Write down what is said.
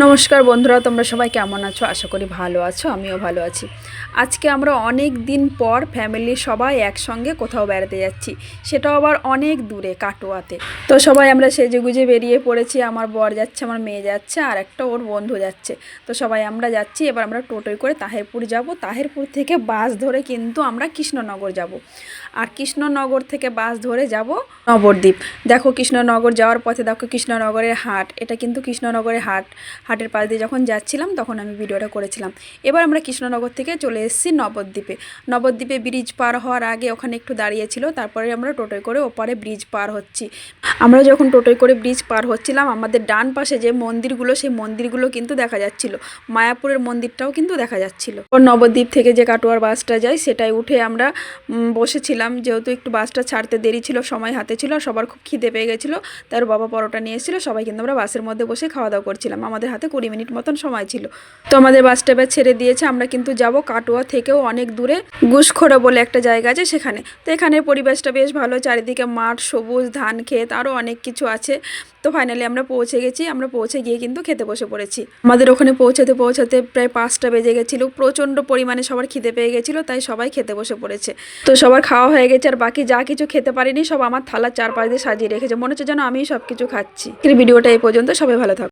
নমস্কার বন্ধুরা, তোমরা সবাই কেমন আছো? আশা করি ভালো আছো, আমিও ভালো আছি। আজকে আমরা অনেক দিন পর ফ্যামিলির সবাই একসঙ্গে কোথাও বেড়াতে যাচ্ছি, সেটাও আবার অনেক দূরে, কাটোয়াতে। তো সবাই আমরা সেজেগুজে বেরিয়ে পড়েছি। আমার বর যাচ্ছে, আমার মেয়ে যাচ্ছে, আর একটা ওর বন্ধু যাচ্ছে। তো সবাই আমরা যাচ্ছি। এবার আমরা টোটোয় করে তাহেরপুর যাব। তাহেরপুর থেকে বাস ধরে কিন্তু আমরা কৃষ্ণনগর যাব, আর কৃষ্ণনগর থেকে বাস ধরে যাব নবদ্বীপ। দেখো কৃষ্ণনগর যাওয়ার পথে দেখো কৃষ্ণনগরের হাট, এটা কিন্তু কৃষ্ণনগরের হাট। হাটের পাশ দিয়ে যখন যাচ্ছিলাম তখন আমি ভিডিওটা করেছিলাম। এবার আমরা কৃষ্ণনগর থেকে চলে এসেছি নবদ্বীপে। নবদ্বীপে ব্রিজ পার হওয়ার আগে ওখানে একটু দাঁড়িয়েছিল, তারপরে আমরা টোটোয় করে ওপারে ব্রিজ পার হচ্ছি। আমরা যখন টোটোয় করে ব্রিজ পার হচ্ছিলাম, আমাদের ডান পাশে যে মন্দিরগুলো, সেই মন্দিরগুলো কিন্তু দেখা যাচ্ছিল। মায়াপুরের মন্দিরটাও কিন্তু দেখা যাচ্ছিল। নবদ্বীপ থেকে যে কাটোয়ার বাসটা যায় সেটাই উঠে আমরা বসেছিলাম। যেহেতু একটু বাসটা ছাড়তে দেরি ছিল, সময় হাতে ছিল, সবার খুব খিদে পেয়ে গেছিলো, তার বাবা পরোটা নিয়ে এসেছিলো। সবাই কিন্তু আমরা বাসের মধ্যে বসে খাওয়া দাওয়া করছিলাম। আমাদের হাতে 20 মিনিট মতন সময় ছিল। তো আমাদের বাসটা এবার ছেড়ে দিয়েছে। আমরা কিন্তু যাব কাটোয়া থেকেও অনেক দূরে, ঘুষখোড়া বলে একটা জায়গা আছে সেখানে। তো এখানের পরিবেশটা বেশ ভালো, চারিদিকে মাঠ, সবুজ, ধান ক্ষেত, আরও অনেক কিছু আছে। তো ফাইনালি আমরা পৌঁছে গেছি। আমরা পৌঁছে গিয়ে কিন্তু খেতে বসে পড়েছি। আমাদের ওখানে পৌঁছাতে পৌঁছাতে প্রায় 5টা বেজে গেছিলো। প্রচণ্ড পরিমাণে সবার খিদে পেয়ে গেছিলো, তাই সবাই খেতে বসে পড়েছে। তো সবার খাওয়া হয়ে গেছে, আর বাকি যা কিছু খেতে পারিনি সব আমার থালার চারপাশ দিয়ে সাজিয়ে রেখেছে। মনে হচ্ছে যেন আমি সব কিছু খাচ্ছি। ভিডিওটা এই পর্যন্ত, সবাই ভালো থাকো।